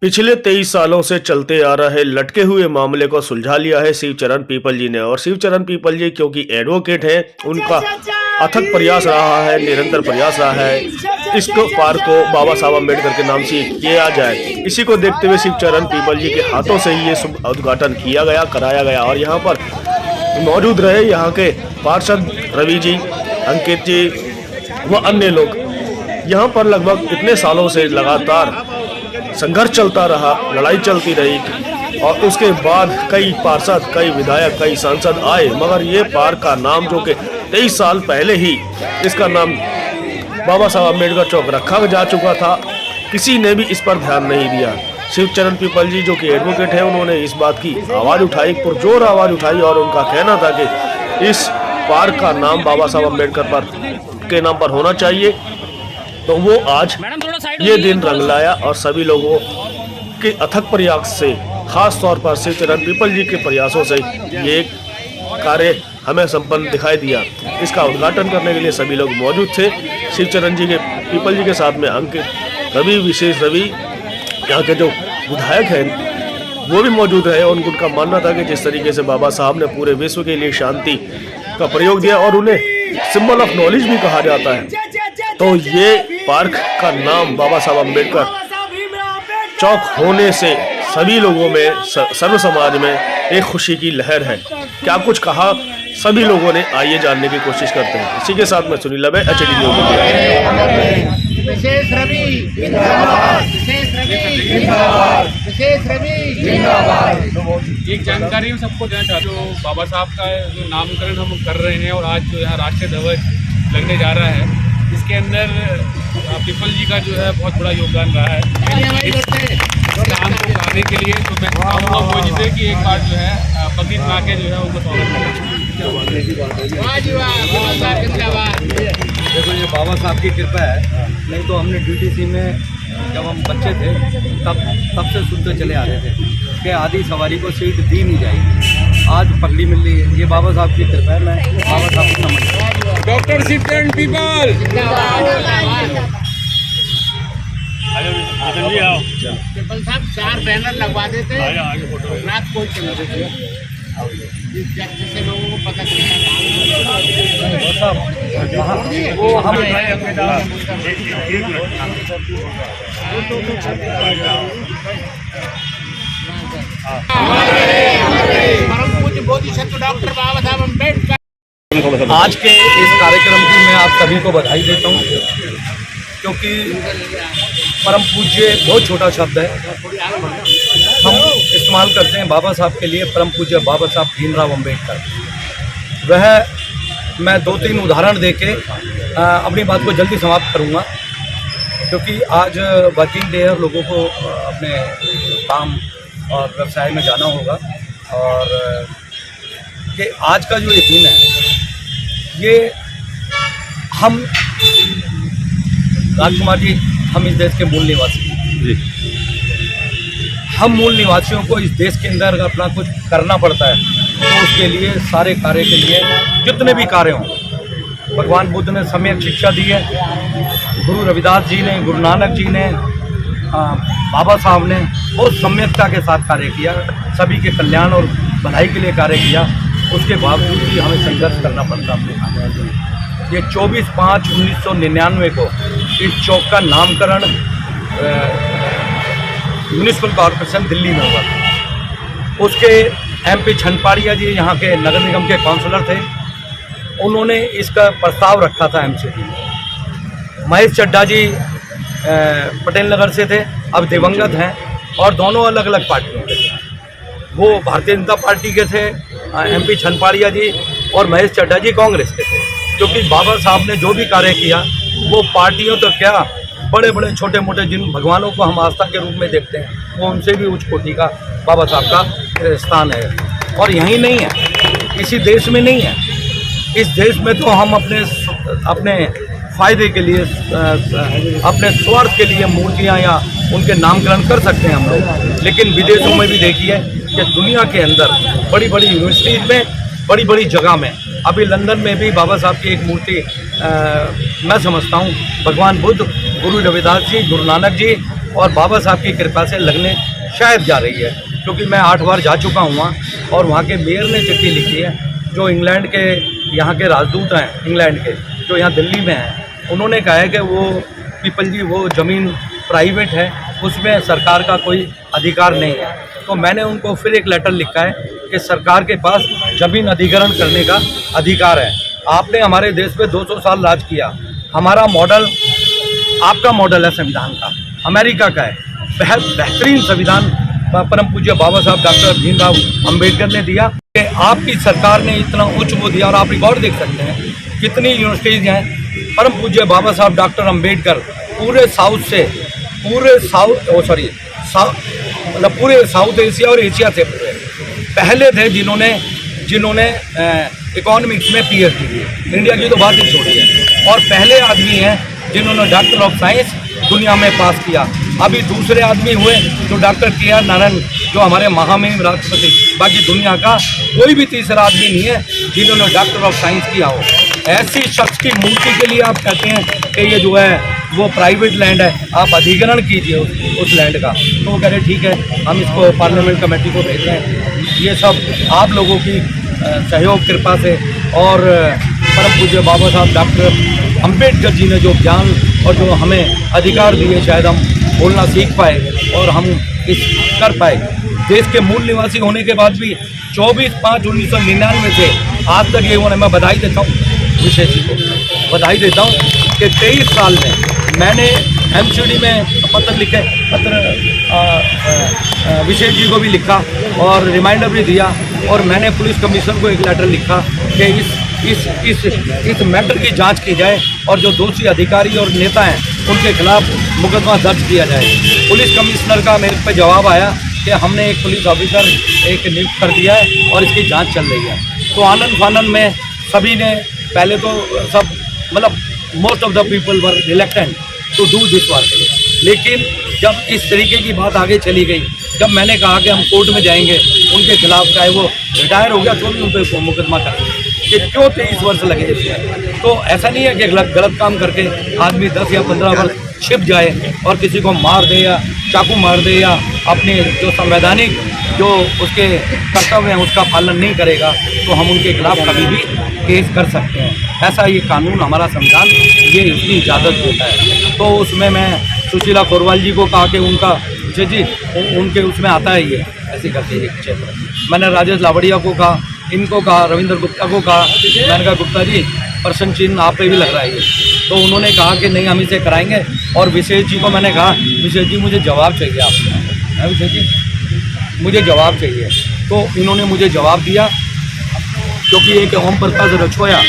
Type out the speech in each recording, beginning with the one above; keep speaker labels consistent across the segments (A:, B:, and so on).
A: पिछले 23 सालों से चलते आ रहे लटके हुए मामले को सुलझा लिया है शिवचरण पीपल जी ने। और शिवचरण पीपल जी क्योंकि एडवोकेट हैं, उनका अथक प्रयास रहा है, निरंतर प्रयास रहा है इस पार्क को बाबा साहब अम्बेडकर के नाम से किया जाए। इसी को देखते हुए शिवचरण पीपल जी के हाथों से ही ये शुभ उद्घाटन किया गया, कराया गया। और यहाँ पर मौजूद रहे यहाँ के पार्षद रवि जी, अंकित जी व अन्य लोग। यहाँ पर लगभग इतने सालों से लगातार संघर्ष चलता रहा, लड़ाई चलती रही और उसके बाद कई पार्षद, कई विधायक, कई सांसद आए, मगर ये पार्क का नाम जो कि 23 साल पहले ही इसका नाम बाबा साहब अम्बेडकर चौक रखा जा चुका था, किसी ने भी इस पर ध्यान नहीं दिया। शिवचरण पीपल जी जो कि एडवोकेट हैं, उन्होंने इस बात की आवाज़ उठाई, पुरजोर आवाज़ उठाई और उनका कहना था कि इस पार्क का नाम बाबा साहब अम्बेडकर के नाम पर होना चाहिए। तो वो आज ये दिन रंग लाया और सभी लोगों के अथक प्रयास से, खास तौर पर शिवचरण पीपल जी के प्रयासों से ये कार्य हमें संपन्न दिखाई दिया। इसका उद्घाटन करने के लिए सभी लोग मौजूद थे। शिवचरण जी के पीपल जी के साथ में अंकित, रवि, विशेष रवि, यहाँ के जो विधायक हैं वो भी मौजूद रहे। और उनका मानना था कि जिस तरीके से बाबा साहब ने पूरे विश्व के लिए शांति का प्रयोग दिया और उन्हें सिंबल ऑफ नॉलेज भी कहा जाता है, तो ये पार्क का नाम बाबा साहब अम्बेडकर चौक होने से सभी लोगों में, सर्व समाज में एक खुशी की लहर है। क्या कुछ कहा सभी लोगों ने, आइए जानने की कोशिश करते हैं। इसी के साथ मैं सुनील लबे, HD न्यूज़।
B: विशेष रवि जिंदाबाद, विशेष रवि जिंदाबाद, विशेष रवि जिंदाबाद।
C: एक जानकारी हम सबको देना चाहते हो, बाबा साहब का जो नामकरण हम कर रहे हैं और आज जो यहाँ राष्ट्रीय ध्वज लगने जा रहा है, इसके अंदर पीपल जी का जो है बहुत बड़ा योगदान रहा है इस नाम को गाने के लिए। तो मैं चाहूँगा मोदी से कि एक बार जो है बकरीद ला के जो है उनको स्वागत करें।
D: देखो, ये बाबा साहब की कृपा है, नहीं तो हमने DTC में जब हम बच्चे थे तब से सुनते चले आ रहे थे कि आधी सवारी को सीट दी नहीं जाएगी, आज पगड़ी मिल रही है। ये बाबा साहब की कृपा है, मैं बाबा साहब को नमन।
C: डॉक्टर शिवचरण पीपल
B: पीपल साहब 4 बैनर लगवा देते, रात को से लोगों को पता डॉक्टर बाबा साहब अम्बेडकर।
D: आज के इस कार्यक्रम की मैं आप सभी को बधाई देता हूँ, क्योंकि परम पूज्य बहुत छोटा शब्द है, हम इस्तेमाल करते हैं बाबा साहब के लिए। परम पूज्य बाबा साहब भीमराव अम्बेडकर, वह मैं 2-3 उदाहरण देके अपनी बात को जल्दी समाप्त करूँगा, क्योंकि आज वर्किंग डे है, लोगों को अपने काम और व्यवसाय में जाना होगा। और कि आज का जो ये दिन है, ये हम राजकुमार जी, हम इस देश के मूल निवासी हैं। हम मूल निवासियों को इस देश के अंदर अपना कुछ करना पड़ता है, तो उसके लिए सारे कार्य के लिए जितने भी कार्य हों, भगवान बुद्ध ने सम्यक शिक्षा दी है, गुरु रविदास जी ने, गुरु नानक जी ने, बाबा साहब ने बहुत सम्यकता के साथ कार्य किया, सभी के कल्याण और भलाई के लिए कार्य किया। उसके बावजूद भी हमें संघर्ष करना पड़ता है। ये 24/5/1999 को इस चौक का नामकरण म्यूनिसिपल कॉरपोरेशन दिल्ली में हुआ था। उसके MP छनपाड़िया जी यहाँ के नगर निगम के काउंसलर थे, उन्होंने इसका प्रस्ताव रखा था MCD में। महेश चड्ढा जी पटेल नगर से थे, अब दिवंगत हैं, और दोनों अलग अलग पार्टियों के थे। वो भारतीय जनता पार्टी के थे MP छनपाड़िया जी, और महेश चड्ढा जी कांग्रेस के थे। क्योंकि बाबा साहब ने जो भी कार्य किया वो पार्टियों तो क्या, बड़े बड़े छोटे मोटे जिन भगवानों को हम आस्था के रूप में देखते हैं, वो उनसे भी उच्च कोटि का बाबा साहब का स्थान है। और यहीं नहीं है, इसी देश में नहीं है, इस देश में तो हम अपने फ़ायदे के लिए, अपने स्वार्थ के लिए मूर्तियाँ या उनके नामकरण कर सकते हैं हम लोग। लेकिन विदेशों में भी देखिए कि दुनिया के अंदर बड़ी बड़ी यूनिवर्सिटीज़ में, बड़ी बड़ी जगह में, अभी लंदन में भी बाबा साहब की एक मूर्ति मैं समझता हूँ भगवान बुद्ध, गुरु रविदास जी, गुरु नानक जी और बाबा साहब की कृपा से लगने शायद जा रही है, क्योंकि मैं 8 बार जा चुका हूँ वहाँ, और वहाँ के मेयर ने चिट्ठी लिखी है, जो इंग्लैंड के यहाँ के राजदूत हैं इंग्लैंड के, जो यहाँ दिल्ली में हैं, उन्होंने कहा है कि वो पीपल जी वो ज़मीन प्राइवेट है, उसमें सरकार का कोई अधिकार नहीं है। तो मैंने उनको फिर एक लेटर लिखा है कि सरकार के पास ज़मीन अधिग्रहण करने का अधिकार है। आपने हमारे देश पे 200 साल राज किया, हमारा मॉडल आपका मॉडल है संविधान का, अमेरिका का है, बेहतरीन संविधान परम पूज्य बाबा साहब डॉक्टर भीमराव अंबेडकर ने दिया कि आपकी सरकार ने इतना उच्च वो दिया। और आप रिकॉर्ड देख सकते हैं कितनी यूनिवर्सिटीज़ हैं, परम पूज्य बाबा साहब डॉक्टर अंबेडकर पूरे साउथ एशिया और एशिया से पहले थे जिन्होंने इकोनॉमिक्स में पीएचडी की। इंडिया की तो बात ही छोड़िए, और पहले आदमी हैं जिन्होंने डॉक्टर ऑफ साइंस दुनिया में पास किया। अभी दूसरे आदमी हुए जो डॉक्टर के.आर. नारायण, जो हमारे महामहिम राष्ट्रपति। बाकी दुनिया का कोई भी तीसरा आदमी नहीं है जिन्होंने डॉक्टर ऑफ साइंस किया हो। ऐसी शख्स की मूर्ति के लिए आप कहते हैं कि ये जो है वो प्राइवेट लैंड है, आप अधिग्रहण कीजिए उस लैंड का। तो वो कह रहे ठीक है, हम इसको पार्लियामेंट कमेटी को भेज रहे हैं। ये सब आप लोगों की सहयोग कृपा से, और परम पूज्य बाबा साहब डॉक्टर अंबेडकर जी ने जो ज्ञान और जो हमें अधिकार दिए, शायद हम बोलना सीख पाए और हम इस कर पाए। देश के मूल निवासी होने के बाद भी 24/5/1999 से आज तक ये होने, मैं बधाई देता हूँ विशेष जी को, बधाई देता हूँ कि 23 साल में मैंने एमसीडी में पत्र लिखे, विशेष जी को भी लिखा और रिमाइंडर भी दिया, और मैंने पुलिस कमिश्नर को एक लेटर लिखा कि इस मैटर की जांच की जाए और जो दोषी अधिकारी और नेता हैं उनके खिलाफ मुकदमा दर्ज किया जाए। पुलिस कमिश्नर का मेरे पे जवाब आया कि हमने एक पुलिस ऑफिसर एक नियुक्त कर दिया है और इसकी जांच चल रही है। तो आनंद फानंद में सभी ने पहले तो सब मतलब most of the people were reluctant to do this work, लेकिन जब इस तरीके की बात आगे चली गई, जब मैंने कहा कि हम कोर्ट में जाएंगे उनके खिलाफ, चाहे वो रिटायर हो गया तो भी उन पर मुकदमा करेंगे कि क्यों 23 वर्ष लगे इसमें। तो ऐसा नहीं है कि गलत काम करके आदमी 10 या 15 वर्ष छिप जाए और किसी को मार दे या चाकू मार दे या अपने जो संवैधानिक जो उसके कर्तव्य हैं उसका पालन नहीं करेगा, तो हम उनके खिलाफ कभी भी केस कर सकते हैं। ऐसा ये कानून, हमारा संविधान ये इसकी इजाज़त देता है। तो उसमें मैं सुशीला कोरवाल जी को कहा कि उनका जी उनके उसमें आता है ये ऐसे करके एक क्षेत्र। मैंने राजेश लावड़िया को कहा, इनको कहा, रविंद्र गुप्ता को कहा, मैंने कहा गुप्ता जी प्रश्न चिन्ह आप पे भी लग रहा है ये। तो उन्होंने कहा कि नहीं हम इसे कराएंगे। और विशेष जी को मैंने कहा विशेष जी मुझे जवाब चाहिए आपसे, विशेष जी मुझे जवाब चाहिए। तो इन्होंने मुझे जवाब दिया, क्योंकि एक ओम प्रकाश रछोया,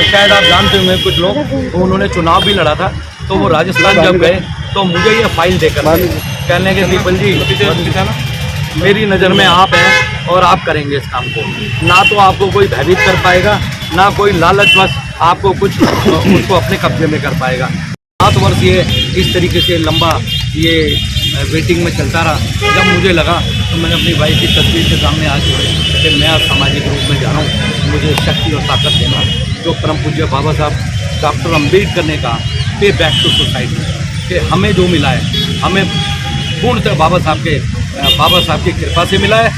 D: शायद आप जानते होंगे कुछ लोग, तो उन्होंने चुनाव भी लड़ा था, तो वो राजस्थान जब गए तो मुझे ये फाइल देकर कहने के पीपल जी मेरी नज़र में आप हैं और आप करेंगे इस काम को, ना तो आपको कोई भयभीत कर पाएगा, ना कोई लालचवश आपको कुछ उसको अपने कब्जे में कर पाएगा। 7 वर्ष ये इस तरीके से लंबा ये वेटिंग में चलता रहा। जब मुझे लगा तो मैंने अपनी वाइफ की तस्वीर के सामने आज जोड़े कि मैं सामाजिक रूप में जा रहा हूँ, मुझे शक्ति और ताकत देना जो परम पूज्य बाबा साहब डॉक्टर अंबेडकर ने कहा पे बैक टू सोसाइटी, कि हमें जो मिला है हमें पूर्णतः बाबा साहब की कृपा से मिला है।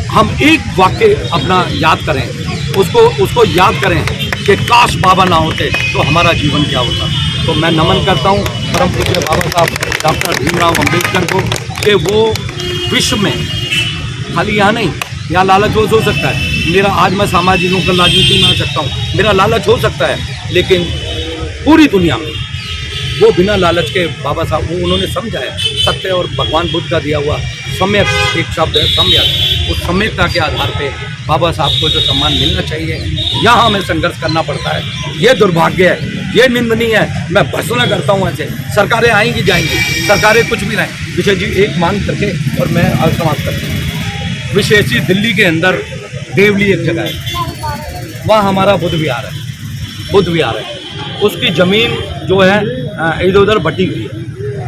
D: हम एक वाक्य अपना याद करें, उसको याद करें कि काश बाबा ना होते तो हमारा जीवन क्या होता। तो मैं नमन करता हूँ परम पूज्य बाबा साहब डॉक्टर भीमराव अंबेडकर को कि वो विश्व में, खाली यहाँ नहीं, यहाँ लालच हो सकता है मेरा, आज मैं सामाजिक हूँ कल राजनीति में आ सकता हूँ, मेरा लालच हो सकता है, लेकिन पूरी दुनिया में वो बिना लालच के बाबा साहब वो उन्होंने समझा है सत्य, और भगवान बुद्ध का दिया हुआ सम्यक एक शब्द है सम्यक, उस सम्यकता के आधार पे बाबा साहब को जो सम्मान मिलना चाहिए, यहाँ हमें संघर्ष करना पड़ता है। ये दुर्भाग्य है, ये निंदनीय है। मैं भर्त्सना करता हूँ ऐसे, सरकारें आएंगी जाएंगी, सरकारें कुछ भी नहीं। विशेष जी एक मांग करके और मैं आज समाप्त करता हूँ। विशेष जी दिल्ली के अंदर देवली एक जगह है, वहाँ हमारा बुद्ध विहार है, उसकी ज़मीन जो है इधर उधर बटी हुई है,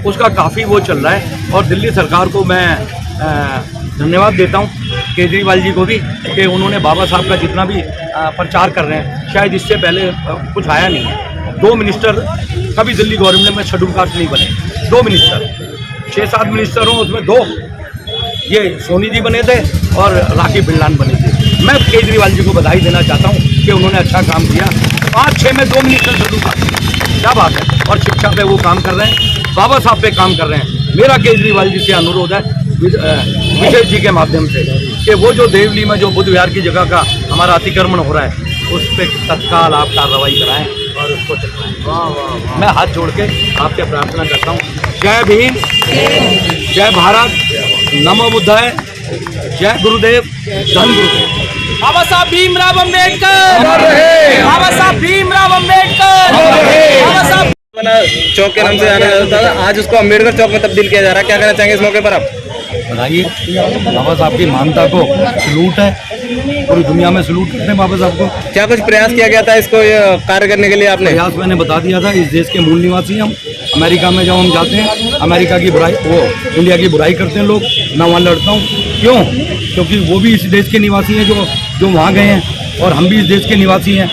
D: उसका काफ़ी वो चल रहा है। और दिल्ली सरकार को मैं धन्यवाद देता हूँ, केजरीवाल जी को भी, कि उन्होंने बाबा साहब का जितना भी प्रचार कर रहे हैं, शायद इससे पहले कुछ आया नहीं है। 2 मिनिस्टर कभी दिल्ली गवर्नमेंट में शेड्यूल कास्ट नहीं बने, 2 मिनिस्टर, 6-7 मिनिस्टर हों, उसमें 2 ये सोनी जी बने थे और राखी बिरलान बने थे। मैं केजरीवाल जी को बधाई देना चाहता हूँ कि उन्होंने अच्छा काम किया। 5-6 में 2 मिनिस्टर जरूर, क्या बात है। और शिक्षा पे वो काम कर रहे हैं, बाबा साहब पे काम कर रहे हैं। मेरा केजरीवाल जी से अनुरोध है विशेष जी के माध्यम से कि वो जो देवली में जो बुद्ध विहार की जगह का हमारा अतिक्रमण हो रहा है, उस पर तत्काल आप कार्रवाई कराएं और उसको चलवाएं। मैं हाथ जोड़ के आपसे प्रार्थना करता हूँ। जय भीम, जय भारत, नमो बुद्धाय, जय गुरुदेव, धन गुरुदेव।
E: बाबा साहब भीमराव अम्बेडकर, बाबा साहब भीमराव अम्बेडकर, बाबा साहब
F: चौक के नाम से जाना जाता था, आज उसको अम्बेडकर चौक में तब्दील किया जा रहा है। क्या कहना चाहेंगे इस मौके पर आप?
D: बताइए, बाबा साहब की महानता को सलूट है, पूरी दुनिया में सलूट करते हैं बाबा साहब को।
F: क्या कुछ प्रयास किया गया था इसको ये कार्य करने के लिए आपने?
D: प्रयास मैंने बता दिया था। इस देश के मूल निवासी हम। अमेरिका में जब हम जाते हैं, अमेरिका की बुराई, वो इंडिया की बुराई करते हैं लोग। मैं वहाँ लड़ता हूँ, क्यों? क्योंकि वो भी इस देश के निवासी हैं जो वहाँ गए हैं, और हम भी इस देश के निवासी हैं।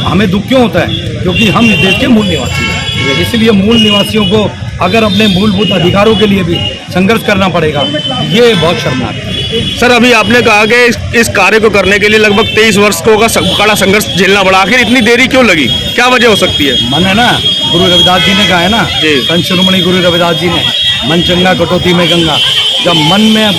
D: हमें दुख क्यों होता है? क्योंकि हम इस देश के मूल निवासी हैं। इसलिए मूल निवासियों को अगर अपने मूलभूत अधिकारों के लिए भी संघर्ष करना पड़ेगा, ये बहुत शर्मनाक है।
A: सर, अभी आपने कहा कि इस कार्य को करने के लिए लगभग 23 वर्ष को का कड़ा संघर्ष झेलना पड़ा। आखिर इतनी देरी क्यों लगी? क्या वजह हो सकती है?
D: मन है ना, गुरु रविदास जी ने कहा है ना, संत शिरोमणि गुरु रविदास जी ने, मन चंगा कटौती में गंगा। जब मन में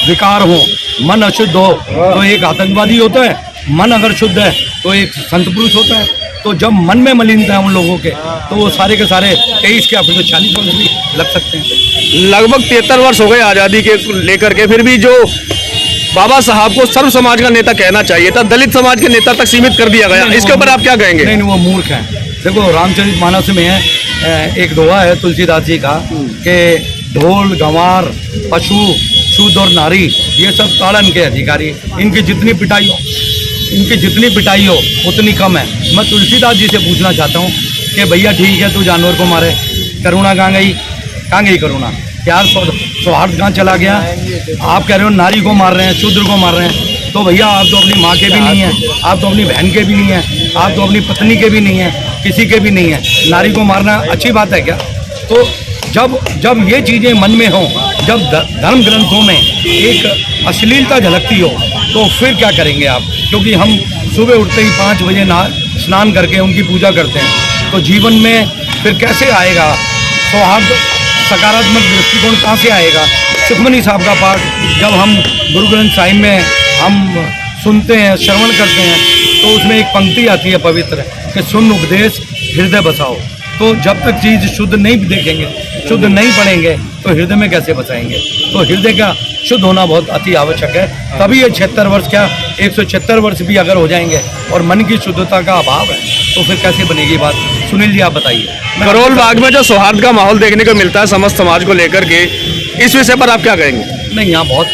D: विकार हो, मन अशुद्ध हो, तो एक आतंकवादी होता है। मन अगर शुद्ध है तो एक संत पुरुष होता है। तो जब मन में मलिनता है उन लोगों के, तो वो सारे के सारे 23 के फिर तो 40 वर्ष भी लग सकते हैं।
A: लगभग 73 वर्ष हो गए आज़ादी के लेकर के, फिर भी जो बाबा साहब को सर्व समाज का नेता कहना चाहिए था, दलित समाज के नेता तक सीमित कर दिया गया। इसके ऊपर आप क्या कहेंगे?
D: नहीं, वो मूर्ख हैं। देखो, रामचरितमानस में है एक दोहा है तुलसीदास जी का कि ढोल गंवार पशु शूद्र और नारी, ये सब ताड़न के अधिकारी। इनकी जितनी पिटाई हो उतनी कम है। मैं तुलसीदास जी से पूछना चाहता हूँ कि भैया ठीक है, तू जानवर को मारे, करुणा कहाँ गई करुणा? प्यार सौहार्द कहाँ चला गया? आप कह रहे हो नारी को मार रहे हैं, शूद्र को मार रहे हैं, तो भैया आप तो अपनी माँ के भी नहीं हैं, आप तो अपनी बहन के भी नहीं हैं, आप तो अपनी पत्नी के भी नहीं हैं, किसी के भी नहीं हैं। नारी को मारना अच्छी बात है क्या? तो जब ये चीज़ें मन में हों, जब धर्म ग्रंथों में एक अश्लीलता झलकती हो, तो फिर क्या करेंगे आप? क्योंकि हम सुबह उठते ही 5 बजे स्नान करके उनकी पूजा करते हैं, तो जीवन में फिर कैसे आएगा सौहार्द, सकारात्मक दृष्टिकोण कहाँ से आएगा? सुखमनी साहब का पाठ जब हम गुरु ग्रंथ साहिब में हम सुनते हैं, श्रवण करते हैं, तो उसमें एक पंक्ति आती है पवित्र कि सुन उपदेश हृदय बसाओ। तो जब तक चीज़ शुद्ध नहीं देखेंगे, शुद्ध नहीं पढ़ेंगे, तो हृदय में कैसे बसाएंगे? तो हृदय का शुद्ध होना बहुत अति आवश्यक है। तभी ये 76 वर्ष क्या 176 वर्ष भी अगर हो जाएंगे और मन की शुद्धता का अभाव है, तो फिर कैसे बनेगी बात? सुनील जी, आप बताइए।
A: करोल बाग में जो सौहार्द का माहौल देखने को मिलता है समस्त समाज को लेकर के, इस विषय पर आप क्या कहेंगे?
D: नहीं, यहाँ बहुत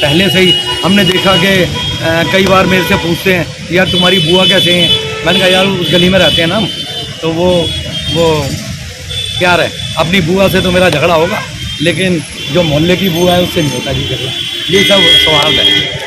D: पहले से ही हमने देखा कि कई बार मेरे से पूछते हैं, यार तुम्हारी बुआ कैसे हैं? मैंने कहा यार उस गली में रहते हैं ना, तो वो क्या रहे, अपनी बुआ से तो मेरा झगड़ा होगा, लेकिन जो मोहल्ले की बुआ है उससे नहीं होता जी झगड़ा। ये सब सौहार्द है।